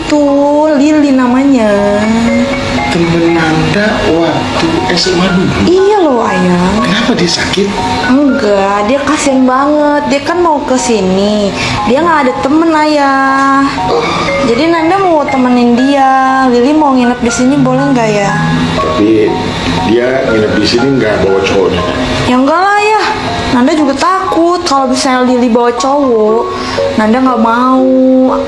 itu, Lili namanya. Temen Nanda waktu SMA dulu. Iya loh ayah. Kenapa dia sakit? Enggak, dia kasihan banget. Dia kan mau ke sini. Dia nggak ada temen ayah. Jadi Nanda mau temenin dia. Lili mau nginep di sini boleh nggak ya? Tapi dia nginep di sini nggak bawa cowoknya. Ya enggak lah ya. Nanda juga takut kalau misalnya Lili bawa cowok. Nanda nggak mau.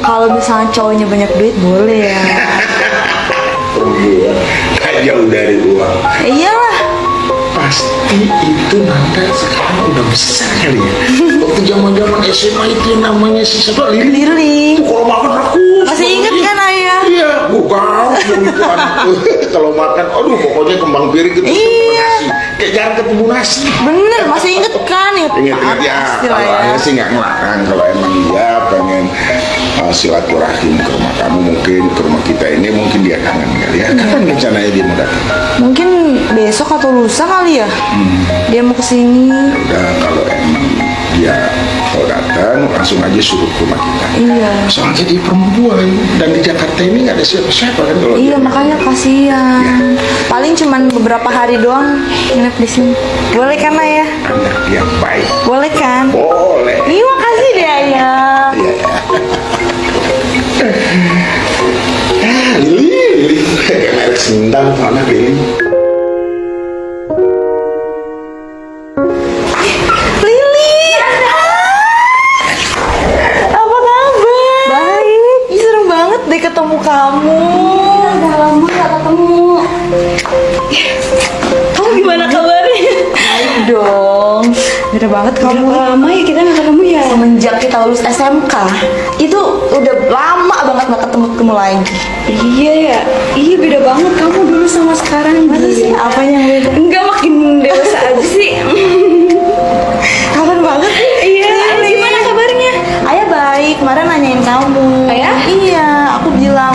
Kalau misalnya cowoknya banyak duit boleh ya. Perempuan tak jauh dari uang. Iyalah. Pasti itu Nanda sekarang udah besar kali ya. Waktu zaman SMA itu yang namanya si siapa? Lili. Lili. Kalau makan aku Masih inget kan ayah? Iya, bukan itu anakku. Kalau makan, aduh pokoknya kembang piring itu ketemu nasi. Kayak jarang ketemu nasi. Bener, masih inget kan? Ingat ya, kalau ayah sih nggak ngelarang. Kalau emang dia pengen silaturahim ke rumah kamu, mungkin ke rumah kita ini, mungkin dia kangen kali ya. Kapan rencananya dia mau datang? Mungkin besok atau lusa kali ya. Dia mau kesini. Udah, kalau emang dia kalau datang langsung aja suruh ke rumah kita. Iya. Soalnya dia perempuan dan di Jakarta ini nggak ada siapa-siapa kan kalau Iya dia- makanya kasihan. Paling cuman beberapa hari doang nginep di sini. Boleh kan ayah? anak yang baik. Boleh kan? Boleh. Iya makasih deh ayah. Iya. Lili, kayak merek sendal anak Lili. Lili. Apa kabar? Baik. Ih, serem banget deh ketemu kamu. Udah lama gak ketemu. Kamu gimana kabarnya? Baik dong. Beda banget kamu. Berapa lama ya kita gak ketemu ya? Semenjak kita lulus SMK itu udah lama banget gak ketemu lagi. Iya ya, iya beda banget kamu dulu sama sekarang. Masa sih? Apanya yang beda? Enggak, makin dewasa aja sih. Kapan banget sih? Iya, gimana kabarnya? Ayah baik, kemarin nanyain kamu. Ayah? Iya, aku bilang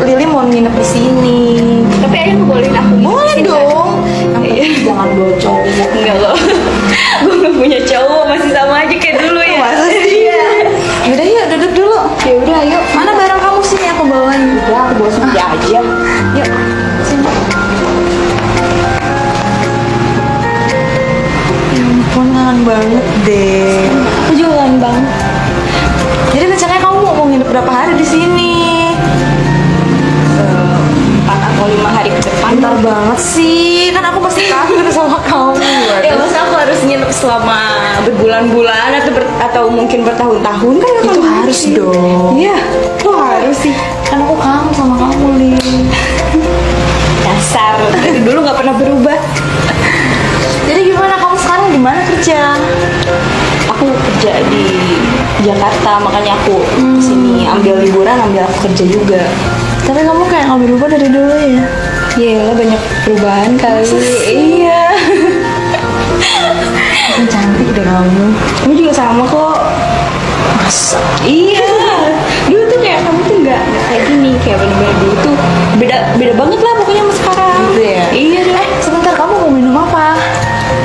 Lili mau nginep di sini. Tapi ayah ngebolehin aku nginep Boleh di sini, dong. Yang Iya. penting jangan bawa cowok. kan? Enggak loh. Gue gak punya cowok, masih sama aja kayak dulu ya. Masa sih? Iya. Yaudah yuk duduk dulu. Ya udah ayo. Mana barang kamu sini aku bawain. Udah aku bawa sendiri aja. Yuk, sini. Ya ampun, kangen banget deh. Aku juga kangen banget. Jadi rencananya kamu mau nginep berapa hari di sini? 4 atau 5 hari ke depan. Bentar banget sih, kan aku masih kangen sama kamu. Ya masa aku harus nginep selama berbulan-bulan atau mungkin bertahun-tahun kan? Itu harus dong. Iya, itu harus sih. Kan aku kangen sama kamu, Lin. Dasar dari dulu nggak pernah berubah. Jadi gimana kamu sekarang di mana kerja? Aku kerja di Jakarta, makanya aku sini ambil liburan, ambil aku kerja juga. Tapi kamu kayak nggak berubah dari dulu ya? Iya, banyak perubahan kali. Iya. Kan cantik deh kamu. Kamu juga sama kok. Masa? Iya. Dulu tuh kayak kamu tuh nggak kayak gini, kayak bener-bener dulu tuh beda banget lah pokoknya sama sekarang. Gitu ya? Iya deh. Sebentar, kamu mau minum apa?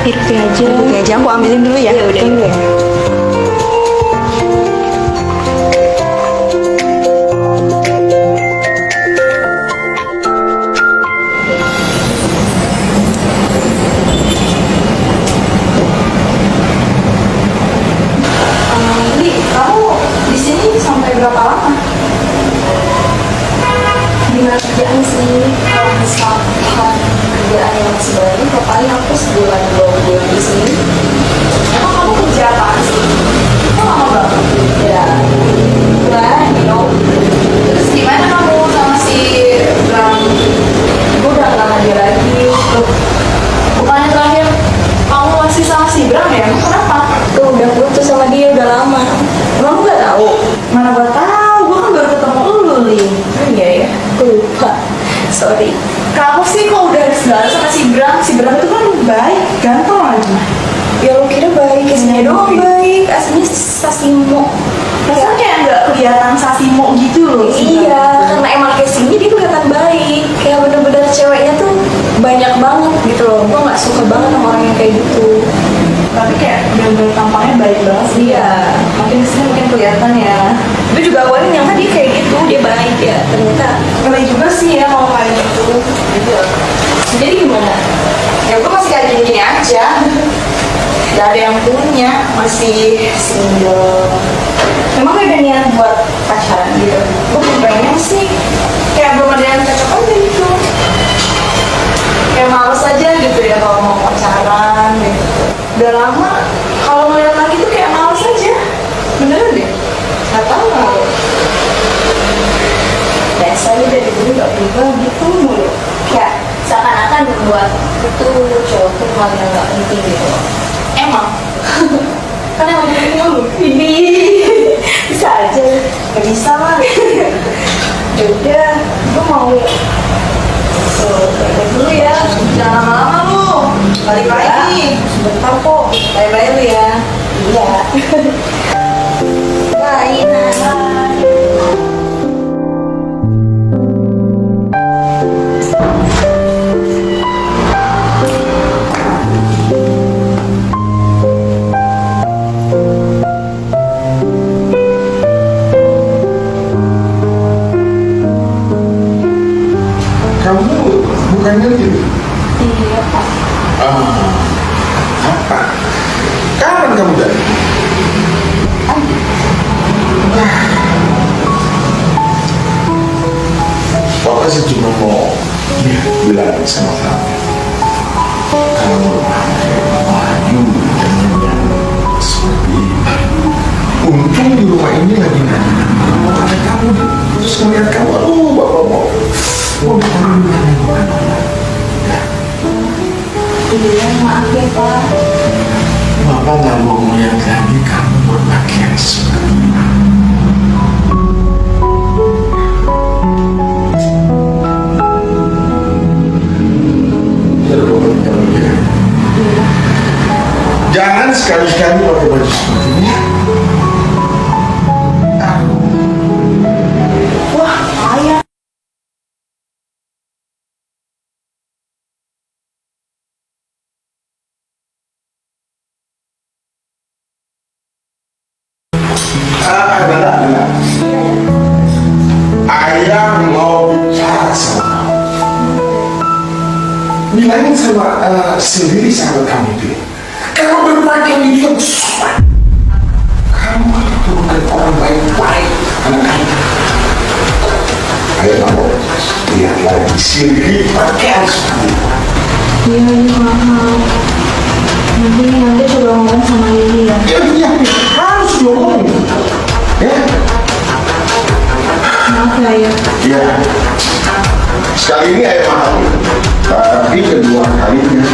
Air putih aja. Oke aja, aku ambilin dulu ya. Iya, udah. Tunggu ya. Li, kamu di sini sampai berapa lama? Gimana kerjaan sih? Kalau misalkan kerjaan yang masih baru, paling aku sebulan 2 bulan di sini. Emang kamu kerja apaan sih? Kok lama banget? Ya, bulan, Terus gimana kamu sama si Bram? Gue udah gak sama dia lagi. Loh, bukannya terakhir kamu masih sama si Bram ya? Emang kenapa? Tuh udah putus sama dia udah lama. Emang lu gak tahu? Mana gua tahu? Gua kan baru ketemu lu, Lin. Iya ya, gue lupa. Sorry. Kamu sih kok udah segala sama si Bram? Si Bram itu kan baik, ganteng lagi. Ya lu kira baik, aslinya doang baik. Aslinya Sasimo. Rasanya kayak nggak kelihatan Sasimo gitu loh. Iya, karena emang casingnya dia kelihatan baik. Kayak bener-bener ceweknya tuh banyak banget gitu loh. Gue nggak suka banget sama orang yang kayak gitu. Tapi kayak bener-bener tampaknya baik banget sih. Iya, makin kesini makin kelihatan ya. Gue juga awalnya nyangka dia kayak gitu, dia baik ya. Ternyata gini-gini aja. Gak ada yang punya, masih single. Memang gak ada niat buat pacaran gitu. Gue pengennya sih kayak belum ada yang cocok aja gitu. Kayak males aja gitu ya kalau mau pacaran gitu. Udah lama kalau ngeliat lagi tuh kayak males aja. Beneran deh. Gak tau lah. Biasanya dari dulu gak berubah gitu mulu. Kayak seakan-akan buat itu cowok tuh hal yang gak penting gitu. Emang kan emang penting lu ini bisa aja gak bisa lah. Yaudah gue mau balik dulu ya, jangan lama-lama lu, balik lagi sebentar kok, bye-bye lu ya. Iya. Bye Nana. Kamu bukannya gitu? Iya Pak. Apa? Kapan kamu dari? Papa sih cuma mau bilang sama kamu. Kamu maju dengan yang seperti ini. Untung di rumah ini lagi mau ada kamu terus ngeliat kamu, aduh bapak mau Iya maaf ya Pak. Bapak nggak mau melihat lagi kamu berpakaian seperti ini. Jangan sekali-sekali pakai baju seperti ini. Wah ayah. Benar. Ayah mau bicara sama kamu. Bilangin sama sendiri sama kamu itu. Kalau berpakaian itu yang sopan. Kamu itu bukan orang baik-baik, anak-anak. Ayah nggak mau lihat lagi sendiri pakaian seperti itu. Iya maaf. Nanti coba ngomong sama Lili ya. Iya, harus diomongin. Ya. Maaf ya ayah. Iya. Sekali ini ayah maaf. Tapi kedua kalinya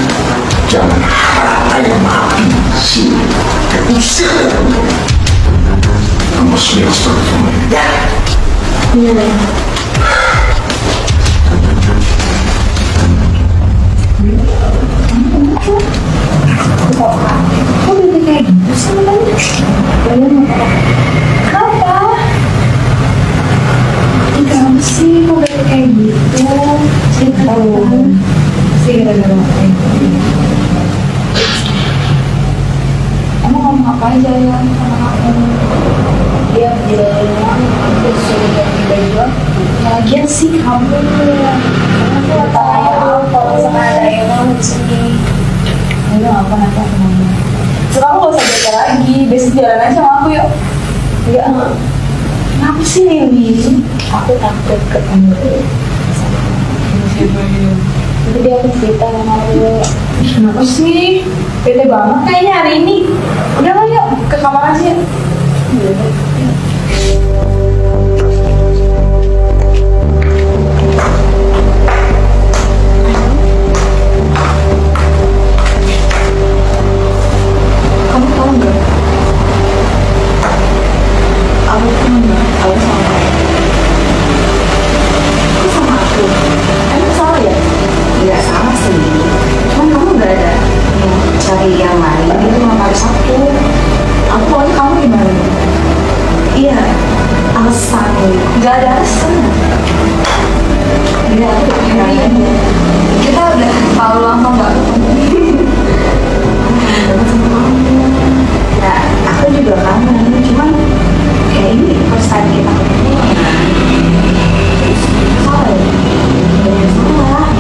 jangan harap ayah maafin sini. Usir kamu. Kamu sudah seperti ini. Ya. Iya ayah. Kok berarti kayak gitu sih namanya? Kenapa? Kamu sih kok berarti kayak gitu? Ceritakan. Pasti gara-gara apa itu? Emang ngomong apa aja ya sama aku? Dia bilang aku suruh ganti baju aku. Lagian sih kamu karena aku gak tahu kalau sama ada yang di sini. Ayo apa nanti aku ngomong. Sekarang gak usah baca lagi, besok jalan aja sama aku yuk. Iya. Kenapa sih Lili? Aku takut ketemu sama jadi dia aku cerita sama aku. Kenapa sih? Bete banget kayaknya hari ini. Udah lah yuk, ke kamar aja. Kamu tahu nggak? Aku pernah nggak tahu sama kamu. Kok sama aku? Emang salah ya? Nggak salah sih, cuman kamu nggak ada cari yang lain itu cuma harus satu. Aku pokoknya kamu gimana? Iya, alasan Gak ada alasan. dia aku pengen Kita udah terlalu lama nggak ketemu. banget sama kamu. Ya, aku juga kangen, cuman kayak ini first time kita ketemu. Salah ya? Nggak ada salah.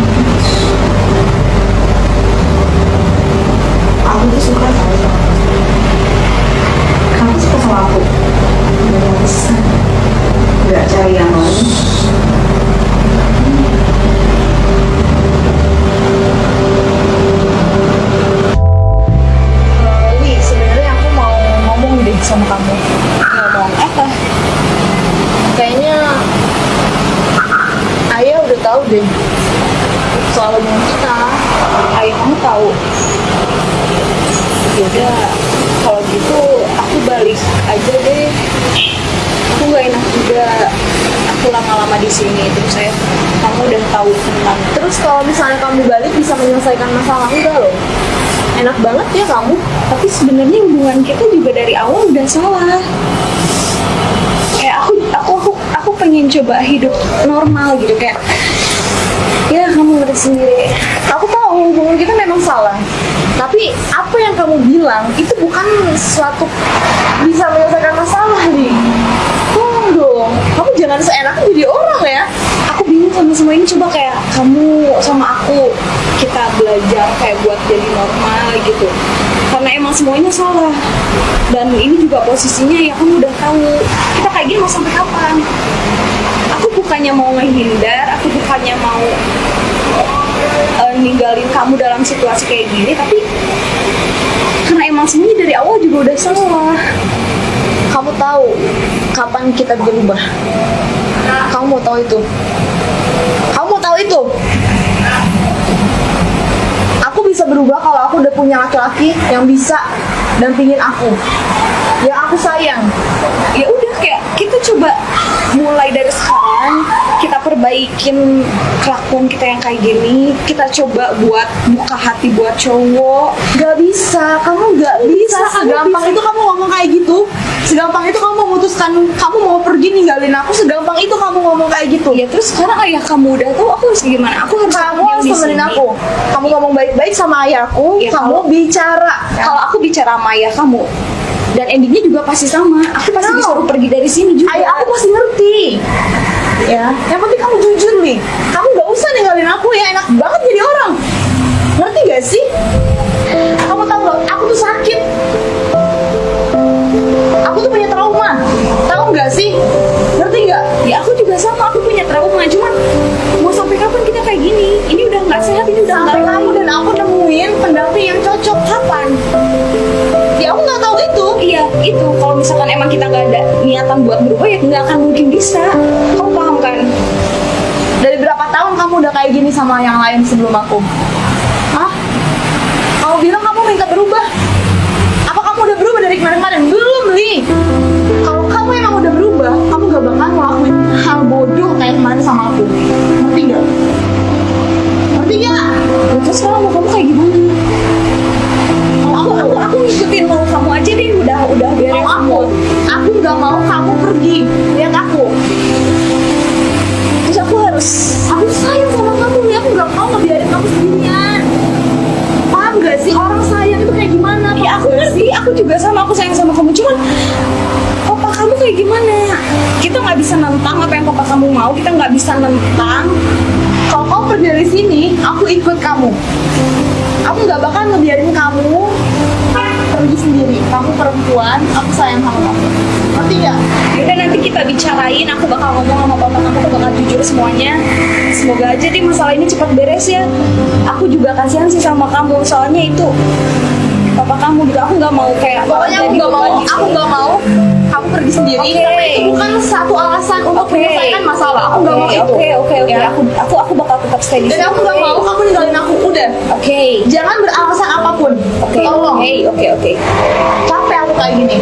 tahu deh soal hubungan kita. Ayah kamu tahu. Yaudah, kalau gitu aku balik aja deh. Aku nggak enak juga. Aku lama-lama di sini terus kamu udah tahu tentang. Terus kalau misalnya kamu balik bisa menyelesaikan masalah, enggak loh. Enak banget ya kamu. Tapi sebenarnya hubungan kita juga dari awal udah salah. Kayak aku pengen coba hidup normal gitu, kayak ya kamu ngerti sendiri. Aku tahu hubungan kita memang salah. Tapi apa yang kamu bilang itu bukan suatu bisa menyelesaikan masalah nih. Tolong dong, kamu jangan seenaknya jadi orang ya. Aku bingung sama semua ini. Coba kayak kamu sama aku, kita belajar kayak buat jadi normal gitu, karena emang semuanya salah. Dan ini juga posisinya ya kamu udah tahu kita kayak gini mau sampai kapan. Aku bukannya mau menghindar, aku bukannya mau ninggalin kamu dalam situasi kayak gini, tapi karena emang semuanya dari awal juga udah salah. Kamu tahu kapan kita berubah? Kamu mau tahu itu? Kamu mau tahu itu? Aku bisa berubah kalau aku udah punya laki-laki yang bisa dampingin aku, yang aku sayang. Ya udah, kayak kita coba mulai dari sekarang, kita perbaikin kelakuan kita yang kayak gini. Kita coba buat buka hati buat cowok. Gak bisa, kamu gak bisa. Segampang bisa. itu kamu ngomong kayak gitu. Segampang itu kamu memutuskan kamu mau pergi ninggalin aku. Segampang itu kamu ngomong kayak gitu. Ya terus sekarang ayah kamu udah tahu, aku harus gimana? Aku harus Kamu diam harus di temenin sini. aku. Kamu ngomong baik-baik sama ayahku. Ya, Kamu bicara. Kalau aku bicara sama ayah kamu, dan endingnya juga pasti sama. Aku pasti No. disuruh pergi dari sini juga. Ayah aku pasti ngerti. Ya, yang penting kamu jujur nih. Kamu gak usah ninggalin aku ya. Enak banget jadi orang. Ngerti gak sih? Kamu tahu gak? Aku tuh sakit. Aku tuh punya trauma. Tahu gak sih? Ngerti gak? Ya aku juga sama, aku punya trauma. Cuman mau sampai kapan kita kayak gini? Ini udah nggak sehat, ini udah Sampai nggak kamu dan aku nemuin pendamping yang cocok. Kapan? Ya aku gak tahu itu. Iya, itu kalau misalkan emang kita nggak ada niatan buat berubah, ya nggak akan mungkin bisa. Kamu paham kan? Dari berapa tahun kamu udah kayak gini sama yang lain sebelum aku? Hah? Kamu bilang kamu minta berubah? Apa kamu udah berubah dari kemarin-kemarin? Belum, Li. Kalau kamu emang udah berubah, kamu gak bakal ngelakuin hal bodoh kayak kemarin sama aku. Ngerti gak? Ngerti gak? Ya, terus sekarang mau kamu kayak gimana? Aku ngikutin mau kamu aja deh, udah biarin Mau aku gak mau kamu pergi. Lihat aku. Terus aku sayang sama kamu, Li. Aku gak mau ngebiarin kamu sendirian. Paham gak sih orang sayang itu kayak gimana? ya aku ngerti, aku juga sama, aku sayang sama kamu. Cuman papa kamu kayak gimana? Kita nggak bisa nentang apa yang papa kamu mau. Kita nggak bisa nentang. Kalau kamu pergi dari sini, aku ikut kamu. Aku nggak bakal ngebiarin kamu pergi sendiri. Kamu perempuan, aku sayang sama kamu. Ngerti nggak? Yaudah, nanti kita bicarain. Aku bakal ngomong sama papa kamu, aku bakal jujur semuanya. Semoga aja deh masalah ini cepat beres ya. Aku juga kasihan sih sama kamu, soalnya itu papa kamu gitu. Aku nggak mau kayak Pokoknya aku jadi nggak mau. beban gitu. Aku nggak mau kamu pergi sendiri. Oke. Karena itu bukan satu alasan untuk menyelesaikan masalah. Aku nggak mau itu. Oke. Ya. Aku bakal tetap stay di sini. Dan aku nggak mau kamu ninggalin aku. Udah. Oke. Jangan beralasan apapun. Oke. Tolong. Oke. Capek aku kayak gini.